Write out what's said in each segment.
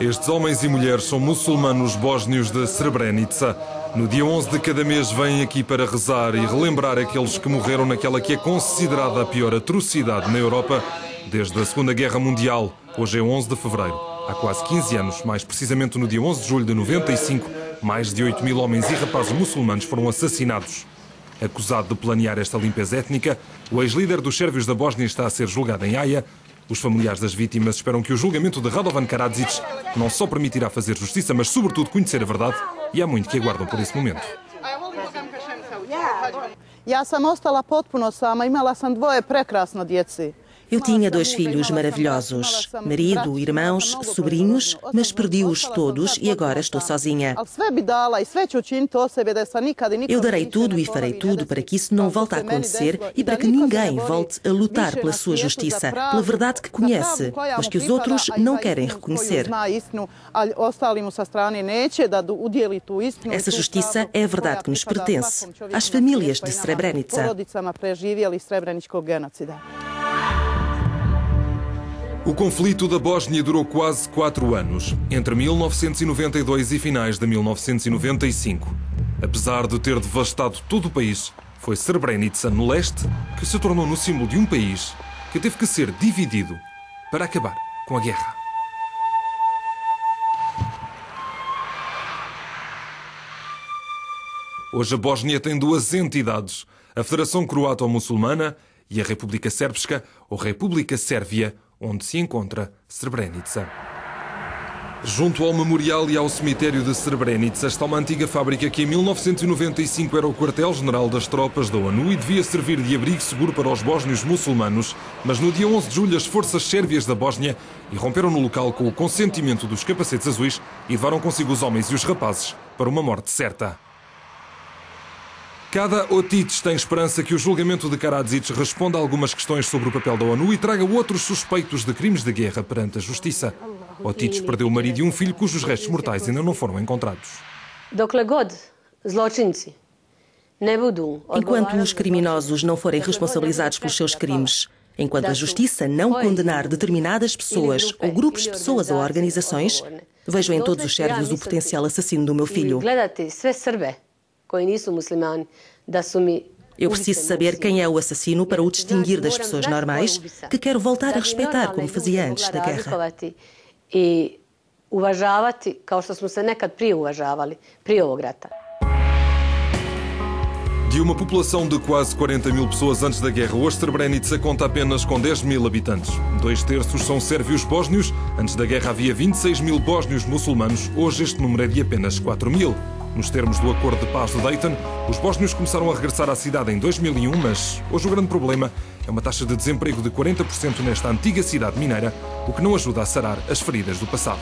Estes homens e mulheres são muçulmanos bósnios de Srebrenica. No dia 11 de cada mês vêm aqui para rezar e relembrar aqueles que morreram naquela que é considerada a pior atrocidade na Europa desde a Segunda Guerra Mundial. Hoje é 11 de fevereiro. Há quase 15 anos, mais precisamente no dia 11 de julho de 95, mais de 8.000 homens e rapazes muçulmanos foram assassinados. Acusado de planear esta limpeza étnica, o ex-líder dos sérvios da Bósnia está a ser julgado em Haia. Os familiares das vítimas esperam que o julgamento de Radovan Karadzic não só permitirá fazer justiça, mas sobretudo conhecer a verdade, e há muito que aguardam por esse momento. Ja sam ostala potpuno sama, imala sam dvoje prekrasno djece. Eu tinha 2 filhos maravilhosos, marido, irmãos, sobrinhos, mas perdi-os todos e agora estou sozinha. Eu darei tudo e farei tudo para que isso não volte a acontecer e para que ninguém volte a lutar pela sua justiça, pela verdade que conhece, mas que os outros não querem reconhecer. Essa justiça é a verdade que nos pertence, às famílias de Srebrenica. O conflito da Bósnia durou quase 4 anos, entre 1992 e finais de 1995. Apesar de ter devastado todo o país, foi Srebrenica, no leste, que se tornou no símbolo de um país que teve que ser dividido para acabar com a guerra. Hoje a Bósnia tem 2 entidades, a Federação Croato-Muçulmana e a República Sérbska, ou República Sérvia, onde se encontra Srebrenica. Junto ao memorial e ao cemitério de Srebrenica está uma antiga fábrica que em 1995 era o quartel-general das tropas da ONU e devia servir de abrigo seguro para os bósnios muçulmanos, mas no dia 11 de julho as forças sérvias da Bósnia irromperam no local com o consentimento dos capacetes azuis e levaram consigo os homens e os rapazes para uma morte certa. Cada Otites tem esperança que o julgamento de Karadzic responda a algumas questões sobre o papel da ONU e traga outros suspeitos de crimes de guerra perante a justiça. Otites perdeu o marido e um filho cujos restos mortais ainda não foram encontrados. Enquanto os criminosos não forem responsabilizados pelos seus crimes, enquanto a justiça não condenar determinadas pessoas ou grupos de pessoas ou organizações, vejo em todos os sérvios o potencial assassino do meu filho. Eu preciso saber quem é o assassino para o distinguir das pessoas normais que quero voltar a respeitar como fazia antes da guerra. De uma população de quase 40.000 pessoas antes da guerra, hoje Srebrenica conta apenas com 10.000 habitantes. 2/3 são sérvios bósnios. Antes da guerra havia 26.000 bósnios muçulmanos. Hoje este número é de apenas 4.000. Nos termos do Acordo de Paz de Dayton, os bósnios começaram a regressar à cidade em 2001, mas hoje o grande problema é uma taxa de desemprego de 40% nesta antiga cidade mineira, o que não ajuda a sarar as feridas do passado.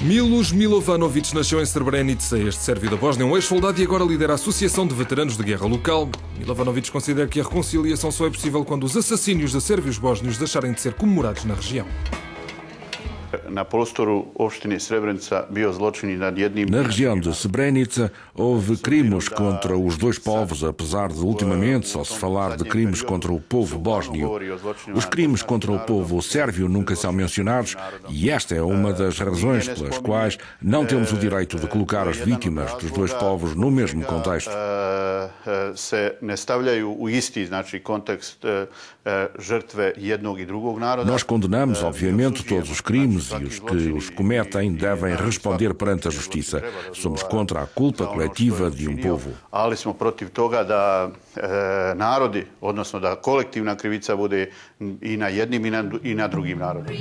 Milos Milovanovic nasceu em Srebrenica, este sérvio da Bósnia, um ex-soldado e agora lidera a Associação de Veteranos de Guerra local. Milovanovic considera que a reconciliação só é possível quando os assassínios de sérvios bósnios deixarem de ser comemorados na região. Na região de Srebrenica houve crimes contra os 2 povos, apesar de ultimamente só se falar de crimes contra o povo bósnio. Os crimes contra o povo sérvio nunca são mencionados e esta é uma das razões pelas quais não temos o direito de colocar as vítimas dos 2 povos no mesmo contexto. Nós condenamos, obviamente, todos os crimes e os que os cometem devem responder perante a justiça. Somos contra a culpa coletiva de um povo. Ali smo protiv toga da narodi, odnosno da kolektivna krivica bude i na jednim i na drugim narodima.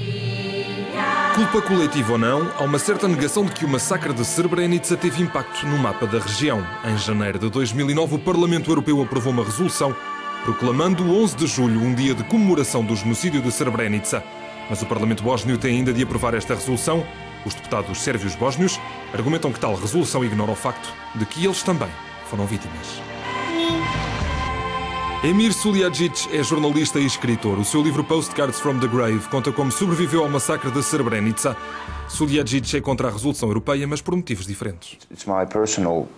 Culpa coletiva ou não, há uma certa negação de que o massacre de Srebrenica teve impacto no mapa da região. Em janeiro de 2009, o Parlamento Europeu aprovou uma resolução proclamando o 11 de julho um dia de comemoração do genocídio de Srebrenica. Mas o Parlamento bósnio tem ainda de aprovar esta resolução. Os deputados sérvios bósnios argumentam que tal resolução ignora o facto de que eles também foram vítimas. Emir Suljagic é jornalista e escritor. O seu livro Postcards from the Grave conta como sobreviveu ao massacre de Srebrenica. Suljagic é contra a resolução europeia, mas por motivos diferentes. It's my personal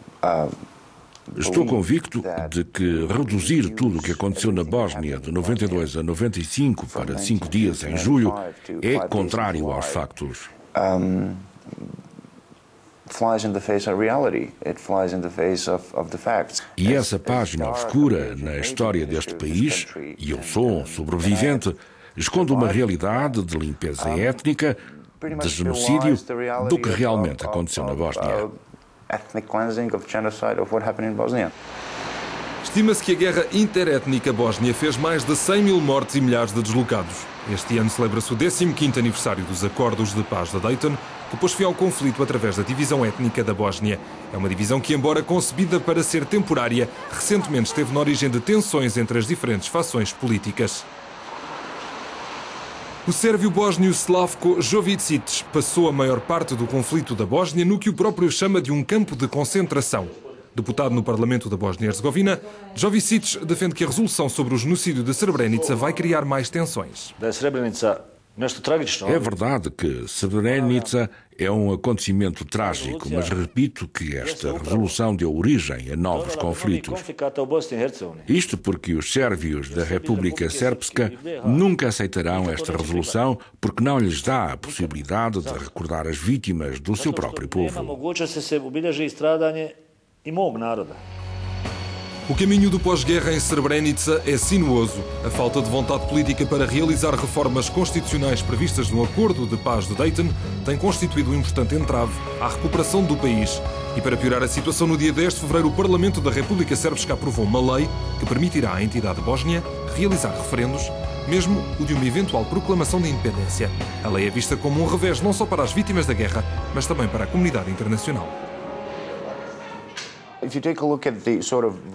Estou convicto de que reduzir tudo o que aconteceu na Bósnia de 92 a 95 para 5 dias em julho é contrário aos factos. E essa página obscura na história deste país, e eu sou um sobrevivente, esconde uma realidade de limpeza étnica, de genocídio, do que realmente aconteceu na Bósnia. Estima-se que a guerra interétnica bósnia fez mais de 100 mil mortes e milhares de deslocados. Este ano celebra-se o 15º aniversário dos Acordos de Paz de Dayton, que pôs fim ao conflito através da divisão étnica da Bósnia. É uma divisão que, embora concebida para ser temporária, recentemente esteve na origem de tensões entre as diferentes fações políticas. O sérvio bósnio Slavko Jovicic passou a maior parte do conflito da Bósnia no que o próprio chama de um campo de concentração. Deputado no Parlamento da Bósnia-Herzegovina, Jovicic defende que a resolução sobre o genocídio de Srebrenica vai criar mais tensões. É verdade que Srebrenica é um acontecimento trágico, mas repito que esta resolução deu origem a novos conflitos. Isto porque os sérvios da República Srpska nunca aceitarão esta resolução porque não lhes dá a possibilidade de recordar as vítimas do seu próprio povo. O caminho do pós-guerra em Srebrenica é sinuoso. A falta de vontade política para realizar reformas constitucionais previstas no Acordo de Paz de Dayton tem constituído um importante entrave à recuperação do país. E para piorar a situação, no dia 10 de fevereiro, o Parlamento da República Srpska aprovou uma lei que permitirá à entidade bósnia realizar referendos, mesmo o de uma eventual proclamação de independência. A lei é vista como um revés não só para as vítimas da guerra, mas também para a comunidade internacional.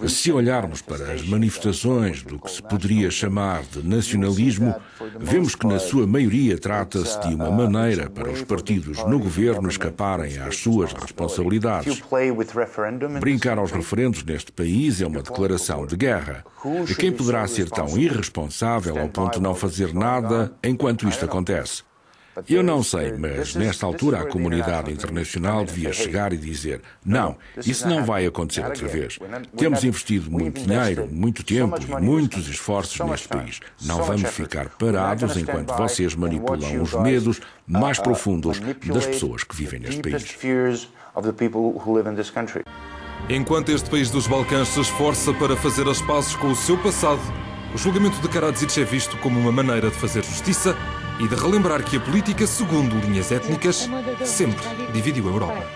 Se olharmos para as manifestações do que se poderia chamar de nacionalismo, vemos que na sua maioria trata-se de uma maneira para os partidos no governo escaparem às suas responsabilidades. Brincar aos referendos neste país é uma declaração de guerra. E quem poderá ser tão irresponsável ao ponto de não fazer nada enquanto isto acontece? Eu não sei, mas nesta altura a comunidade internacional devia chegar e dizer: não, isso não vai acontecer outra vez. Temos investido muito dinheiro, muito tempo e muitos esforços neste país. Não vamos ficar parados enquanto vocês manipulam os medos mais profundos das pessoas que vivem neste país. Enquanto este país dos Balcãs se esforça para fazer as pazes com o seu passado, o julgamento de Karadzic é visto como uma maneira de fazer justiça e de relembrar que a política segundo linhas étnicas sempre dividiu a Europa.